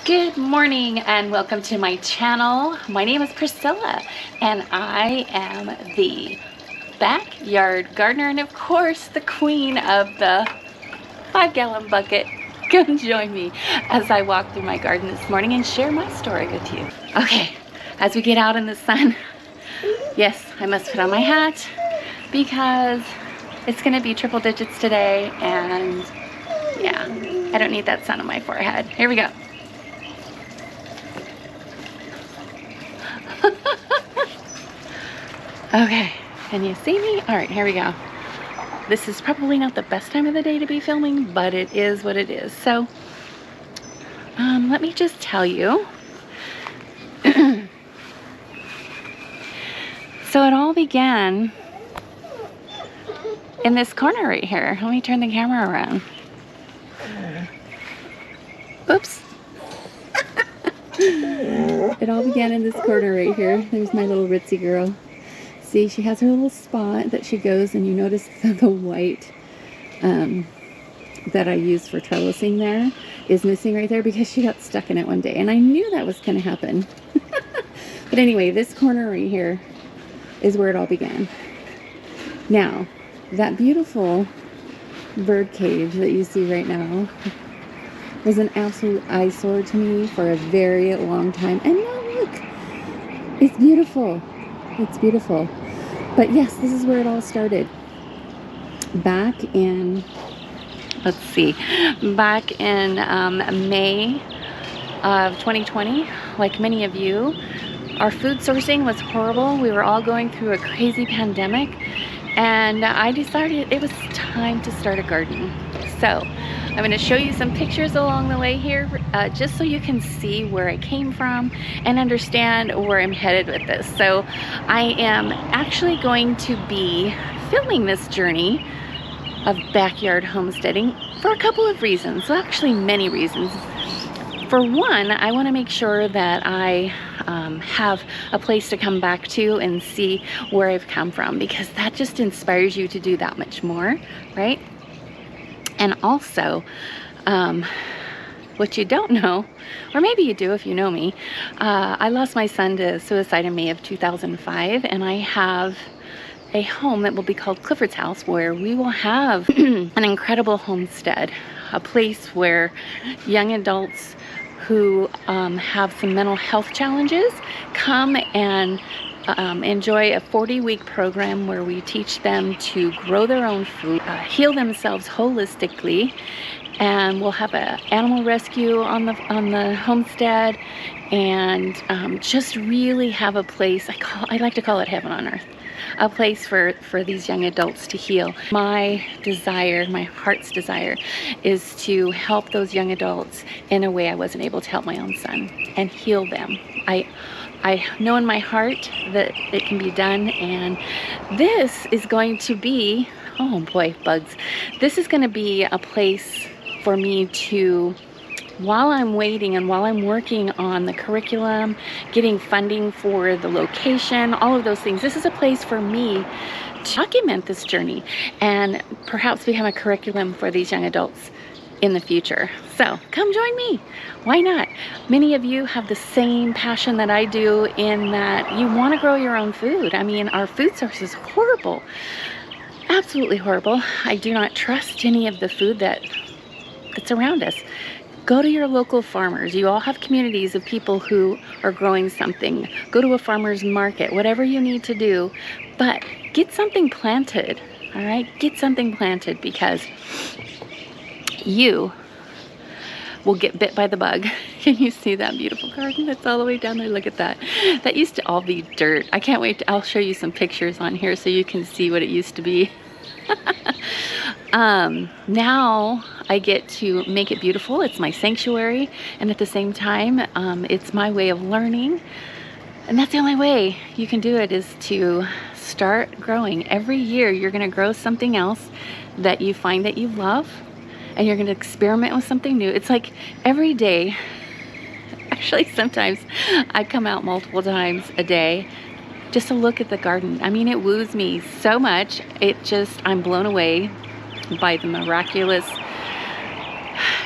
Good morning and welcome to my channel. My name is Priscilla and I am the backyard gardener and of course the queen of the 5-gallon bucket. Come join me as I walk through my garden this morning and share my story with you. Okay, as we get out in the sun, yes, I must put on my hat because it's gonna be triple digits today and yeah, I don't need that sun on my forehead. Here we go. Okay, can you see me? All right, here we go. This is probably not the best time of the day to be filming, but it is what it is. So, let me just tell you. So it all began in this corner right here. Let me turn the camera around. Oops. It all began in this corner right here. There's my little ritzy girl. See, she has her little spot that she goes, and you notice the white that I use for trellising there is missing right there because she got stuck in it one day, and I knew that was going to happen. But anyway, this corner right here is where it all began. Now, that beautiful bird cage that you see right now was an absolute eyesore to me for a very long time. And now look, it's beautiful. It's beautiful. But yes, this is where it all started. Back in, let's see, back in May of 2020, like many of you, our food sourcing was horrible. We were all going through a crazy pandemic, and I decided it was time to start a garden. So I'm going to show you some pictures along the way here, just so you can see where I came from and understand where I'm headed with this. So I am actually going to be filming this journey of backyard homesteading for a couple of reasons. Well, actually many reasons. For one, I want to make sure that I have a place to come back to and see where I've come from, because that just inspires you to do that much more, right? And also, what you don't know, or maybe you do if you know me, I lost my son to suicide in May of 2005, and I have a home that will be called Clifford's house, where we will have an incredible homestead, a place where young adults who have some mental health challenges come and enjoy a 40-week program where we teach them to grow their own food, heal themselves holistically, and we'll have an animal rescue on the homestead, and just really have a place. I like to call it heaven on earth, a place for these young adults to heal. My desire, my heart's desire, is to help those young adults in a way I wasn't able to help my own son, and heal them. I know in my heart that it can be done, and this is going to be, oh boy, bugs. This is going to be a place for me to, while I'm waiting and while I'm working on the curriculum, getting funding for the location, all of those things, this is a place for me to document this journey and perhaps become a curriculum for these young adults in the future. So come join me. Why not? Many of you have the same passion that I do, in that you want to grow your own food. I mean, our food source is horrible, absolutely horrible. I do not trust any of the food that's around us. Go to your local farmers. You all have communities of people who are growing something. Go to a farmer's market, whatever you need to do, but get something planted, all right? Get something planted, because you will get bit by the bug. Can you see that beautiful garden that's all the way down there? Look at that. That used to all be dirt. I can't wait. I'll show you some pictures on here so you can see what it used to be. Now I get to make it beautiful. It's my sanctuary, and at the same time, it's my way of learning. And that's the only way you can do it, is to start growing. Every year you're going to grow something else that you find that you love, and you're going to experiment with something new. It's like every day, actually sometimes I come out multiple times a day just to look at the garden. I mean, it woos me so much. I'm blown away by the miraculous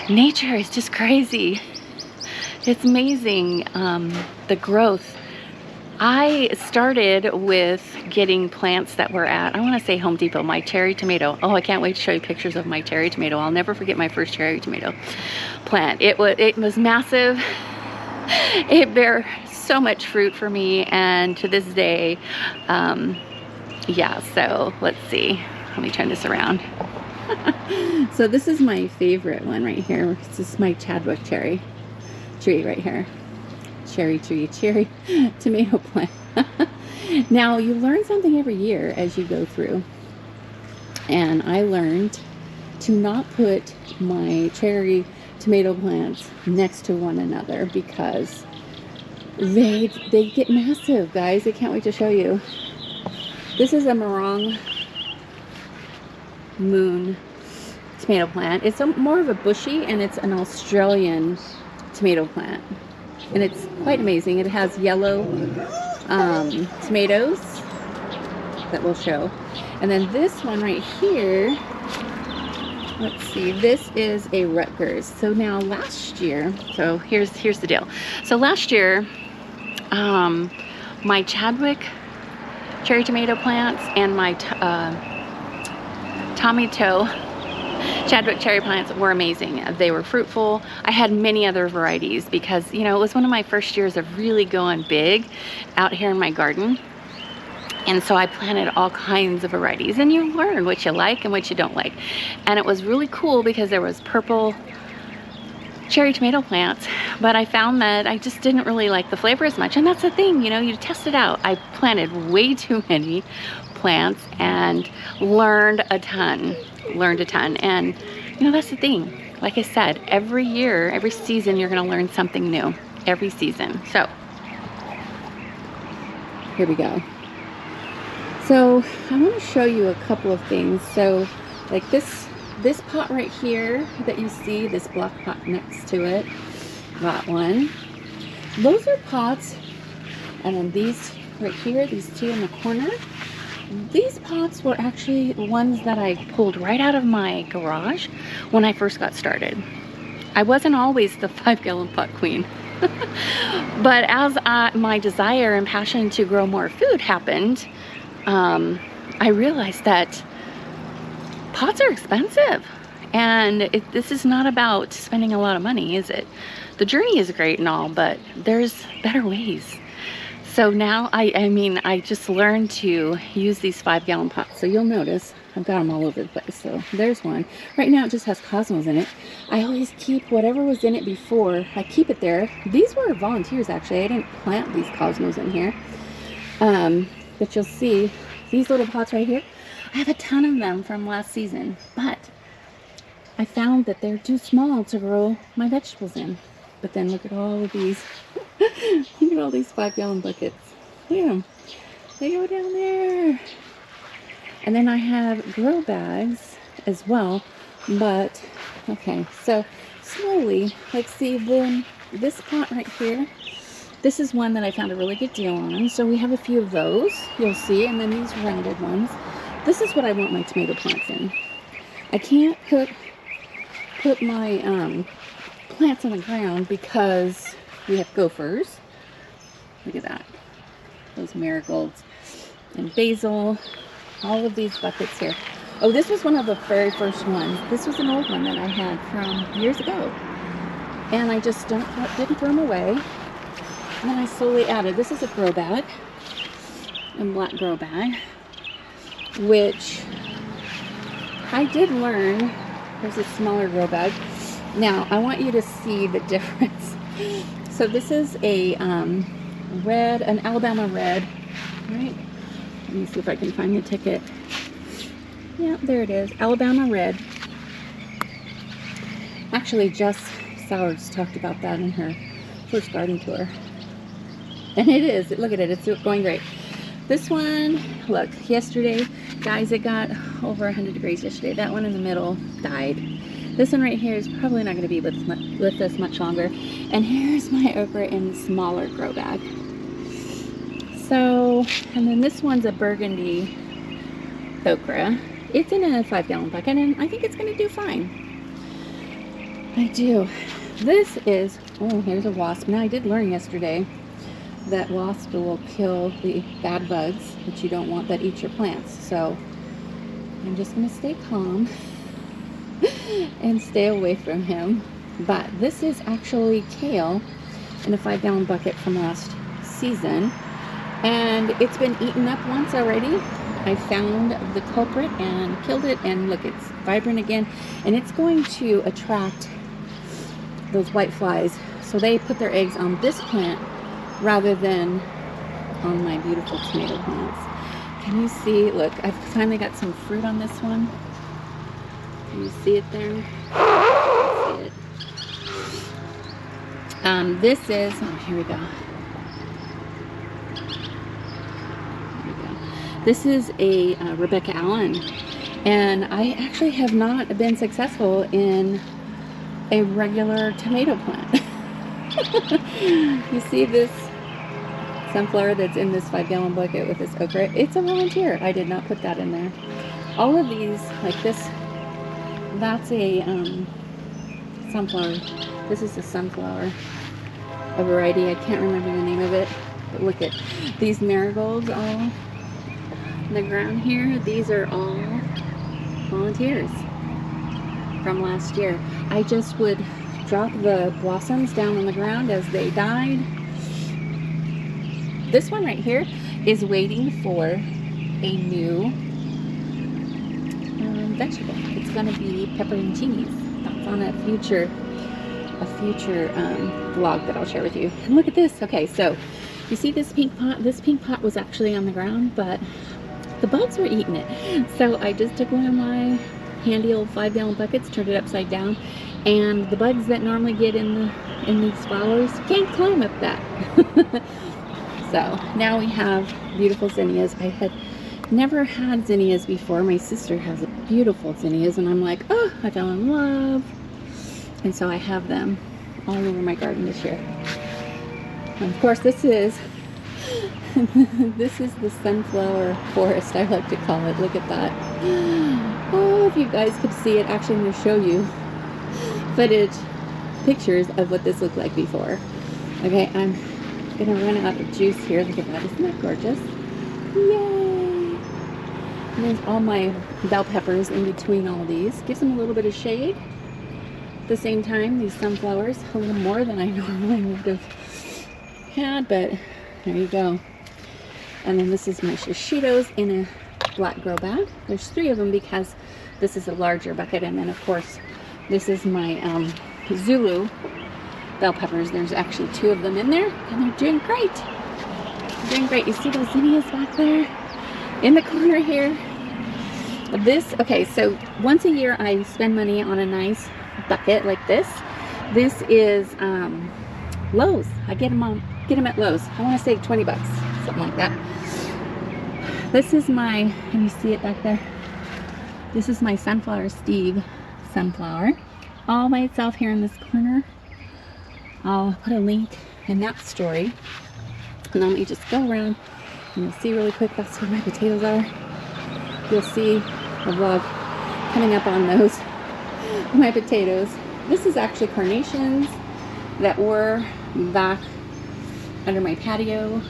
nature. It's just crazy. It's amazing, the growth. I started with getting plants that were at, I want to say Home Depot, my cherry tomato. Oh, I can't wait to show you pictures of my cherry tomato. I'll never forget my first cherry tomato plant. It was massive. It bare so much fruit for me, and to this day, yeah, so let's see. Let me turn this around. So this is my favorite one right here. This is my Chadwick cherry tree right here. Cherry tomato plant. Now, you learn something every year as you go through. And I learned to not put my cherry tomato plants next to one another because they get massive, guys. I can't wait to show you. This is a Morong Moon tomato plant. It's more of a bushy, and it's an Australian tomato plant, and it's quite amazing. It has yellow tomatoes that we'll show, and then this one right here, let's see, this is a Rutgers. So now last year, so here's the deal. So last year, my Chadwick cherry tomato plants and my Chadwick cherry plants were amazing. They were fruitful. I had many other varieties because, you know, it was one of my first years of really going big out here in my garden. And so I planted all kinds of varieties, and you learn what you like and what you don't like. And it was really cool because there was purple cherry tomato plants, but I found that I just didn't really like the flavor as much. And that's the thing, you know, you test it out. I planted way too many plants and learned a ton. And you know, that's the thing. Like I said, every year, every season, you're going to learn something new every season. So here we go. So I want to show you a couple of things. So like this pot right here that you see, this block pot next to it, that one, those are pots. And then these right here, these two in the corner, these pots were actually ones that I pulled right out of my garage when I first got started. I wasn't always the 5-gallon pot queen. But as my desire and passion to grow more food happened, I realized that pots are expensive. And this is not about spending a lot of money, is it? The journey is great and all, but there's better ways. So now, I just learned to use these 5-gallon pots. So you'll notice I've got them all over the place. So there's one. Right now it just has cosmos in it. I always keep whatever was in it before. I keep it there. These were volunteers, actually. I didn't plant these cosmos in here. But you'll see these little pots right here. I have a ton of them from last season. But I found that they're too small to grow my vegetables in. But then look at all of these. Look at all these 5-gallon buckets. Look at them. They go down there. And then I have grow bags as well. But, okay, so slowly, let's see, then this pot right here, this is one that I found a really good deal on. So we have a few of those, you'll see, and then these rounded ones. This is what I want my tomato plants in. I can't put my plants on the ground because we have gophers. Look at that. Those marigolds and basil. All of these buckets here. Oh, this was one of the very first ones. This was an old one that I had from years ago. And I just didn't throw them away. And then I slowly added. This is a grow bag. A black grow bag. Which I did learn. There's a smaller grow bag. Now, I want you to see the difference. So this is a red, an Alabama red, right? Let me see if I can find the ticket. Yeah, there it is, Alabama red. Actually, Jess Sowers talked about that in her first garden tour. And it is, look at it, it's going great. This one, look, yesterday, guys, it got over 100 degrees yesterday. That one in the middle died. This one right here is probably not going to be with us much longer. And here's my okra in smaller grow bag. So, and then this one's a burgundy okra. It's in a 5-gallon bucket, and I think it's going to do fine. I do. This is Oh, here's a wasp. Now, I did learn yesterday that wasps will kill the bad bugs that you don't want that eat your plants. So I'm just going to stay calm and stay away from him. But this is actually kale in a 5-gallon bucket from last season, and it's been eaten up once already. I found the culprit and killed it, and look, it's vibrant again, and it's going to attract those white flies, so they put their eggs on this plant rather than on my beautiful tomato plants. Can you see? Look, I've finally got some fruit on this one. Can you see it there? See it. This is, oh, here we go. This is a Rebecca Allen, and I actually have not been successful in a regular tomato plant. You see this sunflower that's in this 5-gallon bucket with this okra? It's a volunteer. I did not put that in there. All of these, like this, that's a sunflower. This is a sunflower, a variety. I can't remember the name of it, but look at these marigolds all on the ground here. These are all volunteers from last year. I just would drop the blossoms down on the ground as they died. This one right here is waiting for a new vegetable. It's going to be pepperoncinis. That's on a future vlog that I'll share with you. And look at this. Okay, so you see this pink pot? This pink pot was actually on the ground, but the bugs were eating it. So I just took one of my handy old 5-gallon buckets, turned it upside down, and the bugs that normally get in these flowers can't climb up that. So now we have beautiful zinnias. I had never had zinnias before. My sister has a beautiful zinnias, and I'm like, oh, I fell in love. And so I have them all over my garden this year. And of course, this is this is the sunflower forest, I like to call it. Look at that. Oh, if you guys could see it. Actually, I'm going to show you pictures of what this looked like before. Okay, I'm going to run out of juice here. Look at that. Isn't that gorgeous? Yay! And there's all my bell peppers in between all these. Gives them a little bit of shade. At the same time, these sunflowers, a little more than I normally would have had, but there you go. And then this is my shishitos in a black grow bag. There's 3 of them because this is a larger bucket. And then of course, this is my Zulu bell peppers. There's actually 2 of them in there, and they're doing great. They're doing great. You see those zinnias back there in the corner here? This, okay, so once a year I spend money on a nice bucket like this. This is Lowe's. I get them at Lowe's. I want to say 20 bucks, something like that. This is my, can you see it back there? This is my Sunflower Steve sunflower, all by itself here in this corner. I'll put a link in that story. And then let me just go around and you'll see really quick. That's where my potatoes are. You'll see a vlog coming up on those, my potatoes. This is actually carnations that were back under my patio,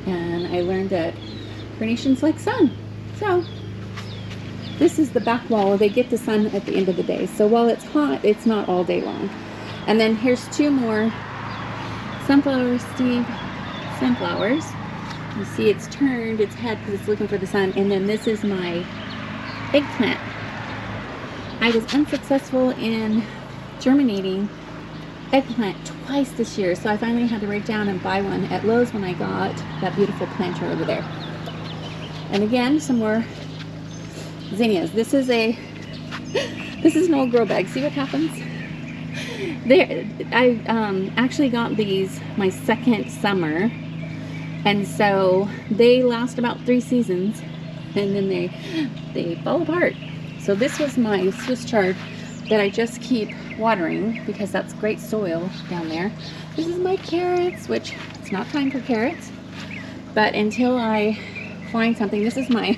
and I learned that carnations like sun. So this is the back wall. They get the sun at the end of the day. So while it's hot, it's not all day long. And then here's 2 more Sunflower Steve sunflowers. You see it's turned its head because it's looking for the sun. And then this is my eggplant. I was unsuccessful in germinating eggplant twice this year, so I finally had to write down and buy one at Lowe's when I got that beautiful planter over there. And again, some more zinnias. This is an old grow bag. See what happens? There, I actually got these my second summer, and so they last about 3 seasons, and then they fall apart. So this was my Swiss chard that I just keep watering because that's great soil down there. This is my carrots, which it's not time for carrots, but until I find something. This is my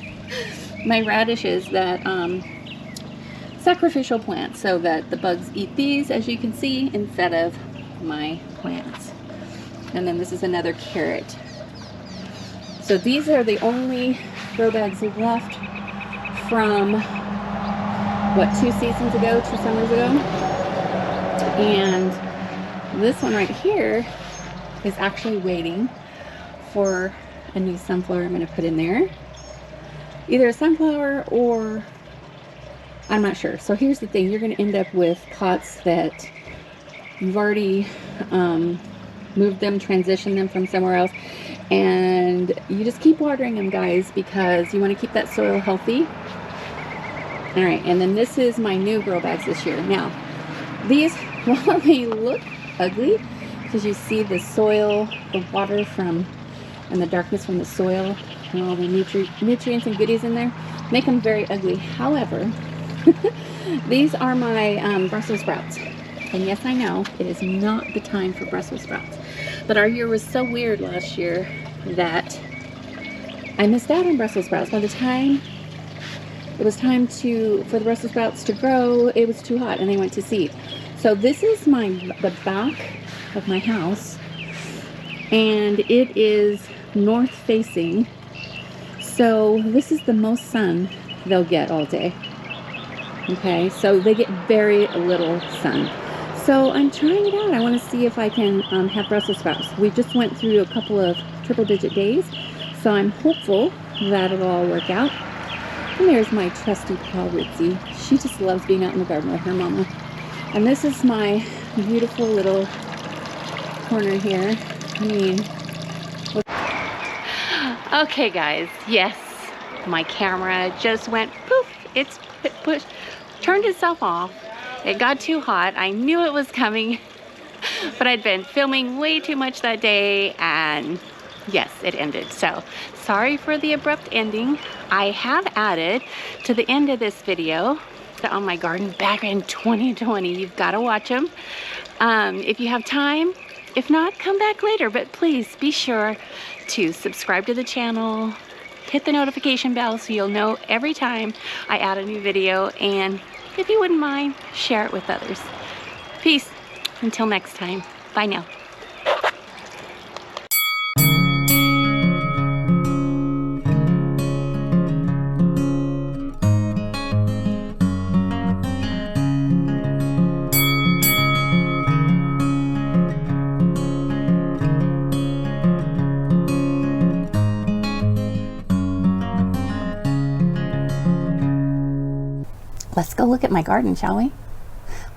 radishes that sacrificial plants so that the bugs eat these, as you can see, instead of my plants. And then this is another carrot. So these are the only grow bags left from, what, 2 seasons ago, 2 summers ago. And this one right here is actually waiting for a new sunflower I'm going to put in there. Either a sunflower or, I'm not sure. So here's the thing, you're going to end up with pots that you've already moved them, transitioned them from somewhere else, and you just keep watering them, guys, because you want to keep that soil healthy. All right, and then this is my new grow bags this year. Now, these, while they look ugly, because you see the soil, the water from, and the darkness from the soil, and all the nutrients and goodies in there, make them very ugly. However, these are my Brussels sprouts. And yes, I know, it is not the time for Brussels sprouts. But our year was so weird last year that I missed out on Brussels sprouts. By the time it was time for the Brussels sprouts to grow, it was too hot and they went to seed. So this is the back of my house, and it is north facing. So this is the most sun they'll get all day. Okay, so they get very little sun. So I'm trying it out. I want to see if I can have Brussels sprouts. We just went through a couple of triple-digit days, so I'm hopeful that it'll all work out. And there's my trusty pal Ritzy. She just loves being out in the garden with her mama. And this is my beautiful little corner here. I mean, okay, guys. Yes, my camera just went poof. It turned itself off. It got too hot. I knew it was coming, but I'd been filming way too much that day, and yes, it ended. So sorry for the abrupt ending. I have added to the end of this video on my garden back in 2020. You've got to watch them if you have time. If not, come back later, but please be sure to subscribe to the channel, hit the notification bell so you'll know every time I add a new video, and if you wouldn't mind, share it with others. Peace. Until next time. Bye now. Let's go look at my garden, shall we?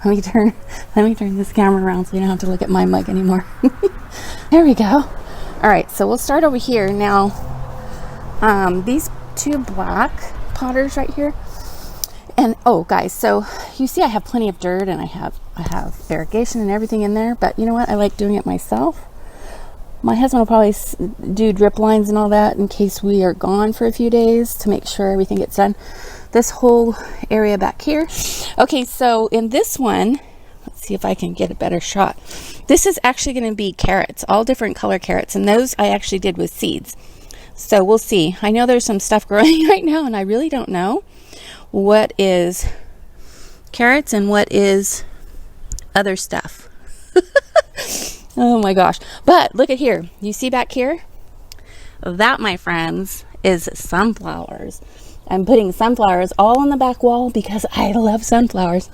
Let me turn this camera around so you don't have to look at my mug anymore. There we go. All right, so we'll start over here now. These 2 black potters right here, and oh, guys, so you see I have plenty of dirt and I have irrigation and everything in there. But you know what? I like doing it myself. My husband will probably do drip lines and all that in case we are gone for a few days to make sure everything gets done. This whole area back here. Okay, so in this one, let's see if I can get a better shot. This is actually going to be carrots, all different color carrots, and those I actually did with seeds. So we'll see. I know there's some stuff growing right now, and I really don't know what is carrots and what is other stuff. Oh my gosh. But look at here. You see back here? That, my friends, is sunflowers. I'm putting sunflowers all on the back wall because I love sunflowers.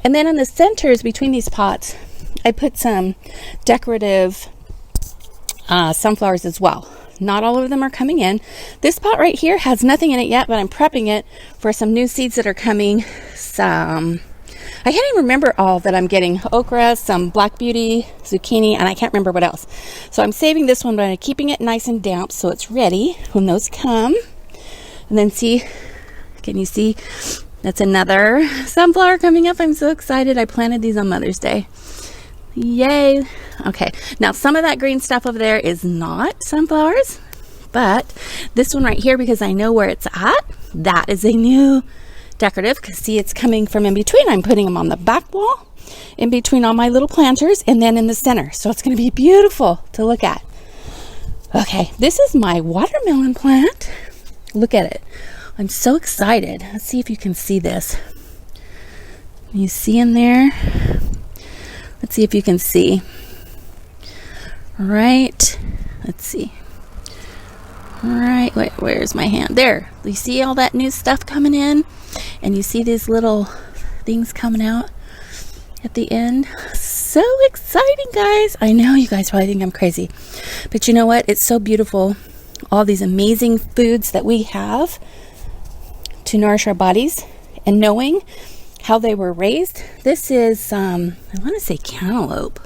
And then in the centers between these pots, I put some decorative sunflowers as well. Not all of them are coming in. This pot right here has nothing in it yet, but I'm prepping it for some new seeds that are coming. I can't even remember all that I'm getting. Okra, some black beauty, zucchini, and I can't remember what else. So I'm saving this one, but I'm keeping it nice and damp so it's ready when those come. And then see, can you see? That's another sunflower coming up. I'm so excited. I planted these on Mother's Day. Yay. Okay, now some of that green stuff over there is not sunflowers, but this one right here, because I know where it's at, that is a new decorative, because see, it's coming from in between. I'm putting them on the back wall, in between all my little planters, and then in the center. So it's going to be beautiful to look at. Okay, this is my watermelon plant. Look at it. I'm so excited. Let's see if you can see this. You see in there? Let's see if you can see. right, let's see. Right, wait, where's my hand? There. You see all that new stuff coming in? And you see these little things coming out at the end? So exciting, guys. I know you guys probably think I'm crazy. But you know what? It's so beautiful. All these amazing foods that we have to nourish our bodies. And knowing how they were raised. This is, I want to say cantaloupe.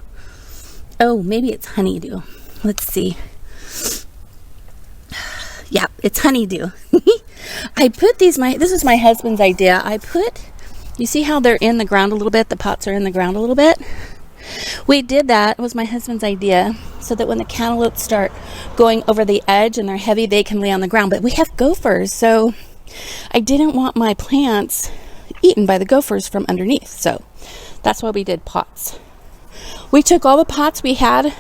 Oh, maybe it's honeydew. Let's see. Yeah, it's honeydew. I put these, this is my husband's idea. You see how they're in the ground a little bit? The pots are in the ground a little bit. We did that. It was my husband's idea. So that when the cantaloupes start going over the edge and they're heavy, they can lay on the ground. But we have gophers, so I didn't want my plants eaten by the gophers from underneath. So that's why we did pots. We took all the pots we had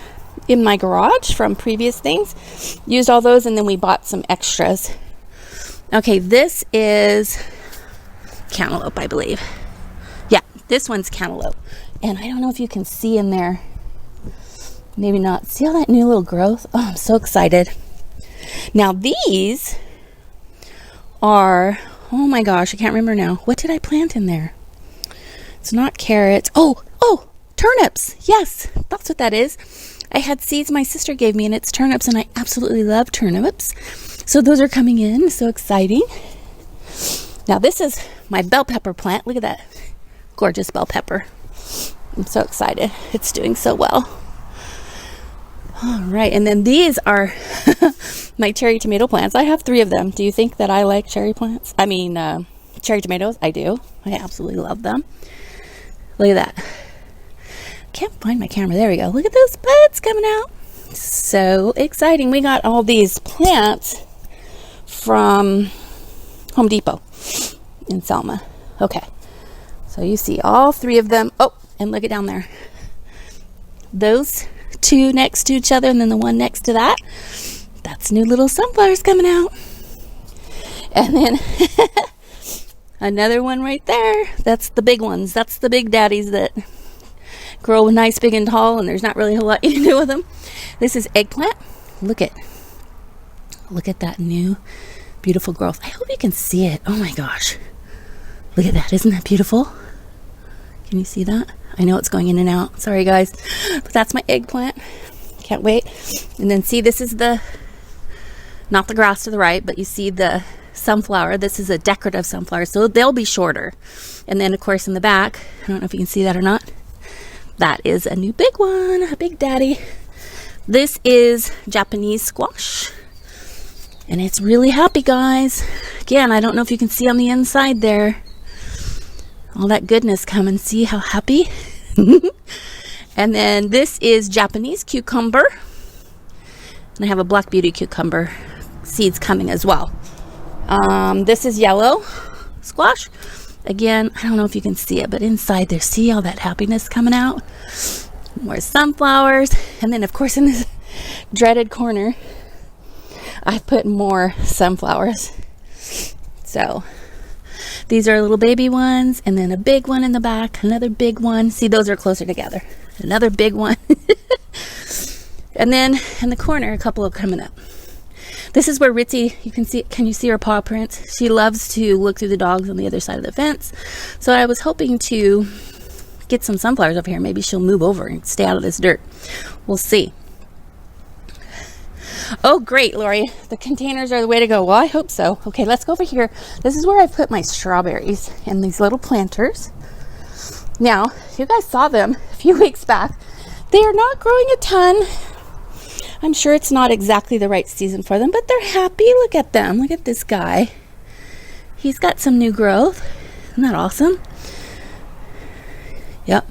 in my garage from previous things, used all those, and then we bought some extras. Okay, this is cantaloupe, I believe. Yeah, this one's cantaloupe. And I don't know if you can see in there. Maybe not. See all that new little growth? Oh, I'm so excited. Now these are, oh my gosh, I can't remember now. What did I plant in there? It's not carrots. Oh, turnips. Yes, that's what that is. I had seeds my sister gave me, and it's turnips, and I absolutely love turnips. So those are coming in. So exciting. Now this is my bell pepper plant. Look at that gorgeous bell pepper. I'm so excited. It's doing so well. All right, and then these are my cherry tomato plants. I have 3 of them. Do you think that I like cherry plants? I mean, cherry tomatoes. I do. I absolutely love them. Look at that. Can't find my camera. There we go. Look at those buds coming out. So exciting. We got all these plants from Home Depot in Selma. Okay. So you see all 3 of them. Oh, and look at down there. Those 2 next to each other, and then the one next to that. That's new little sunflowers coming out. And then another one right there. That's the big ones. That's the big daddies that grow nice, big, and tall, and there's not really a whole lot you can do with them. This is eggplant. Look at that new, beautiful growth. I hope you can see it. Oh my gosh. Look at that. Isn't that beautiful? Can you see that? I know it's going in and out. Sorry, guys. But that's my eggplant. Can't wait. And then see, this is not the grass to the right, but you see the sunflower. This is a decorative sunflower, so they'll be shorter. And then, of course, in the back, I don't know if you can see that or not, that is a new big one, a big daddy. This is Japanese squash. And it's really happy, guys. Again, I don't know if you can see on the inside there. All that goodness coming. See how happy? And then this is Japanese cucumber. And I have a black beauty cucumber seeds coming as well. This is yellow squash. Again, I don't know if you can see it, but inside there, see all that happiness coming out? More sunflowers. And then, of course, in this dreaded corner, I put more sunflowers. So these are little baby ones, and then a big one in the back, another big one. See, those are closer together. Another big one. And then in the corner, a couple of coming up. This is where Ritzy, can you see her paw prints? She loves to look through the dogs on the other side of the fence. So I was hoping to get some sunflowers over here. Maybe she'll move over and stay out of this dirt. We'll see. Oh, great, Lori. The containers are the way to go. Well, I hope so. Okay, let's go over here. This is where I put my strawberries in these little planters. Now, you guys saw them a few weeks back. They are not growing a ton. I'm sure it's not exactly the right season for them, but they're happy. Look at them. Look at this guy. He's got some new growth. Isn't that awesome? Yep.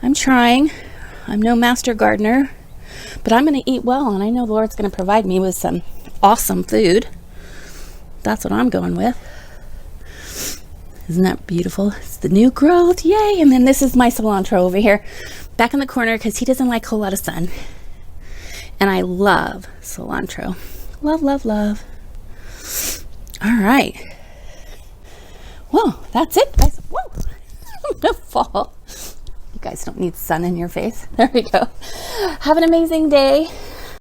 I'm trying. I'm no master gardener, but I'm going to eat well, and I know the Lord's going to provide me with some awesome food. That's what I'm going with. Isn't that beautiful? It's the new growth. Yay. And then this is my cilantro over here, back in the corner, because he doesn't like a whole lot of sun. And I love cilantro. Love, love, love. All right. Well, that's it, guys. Whoa. I'm going to fall. guys don't need sun in your face. There we go. Have an amazing day.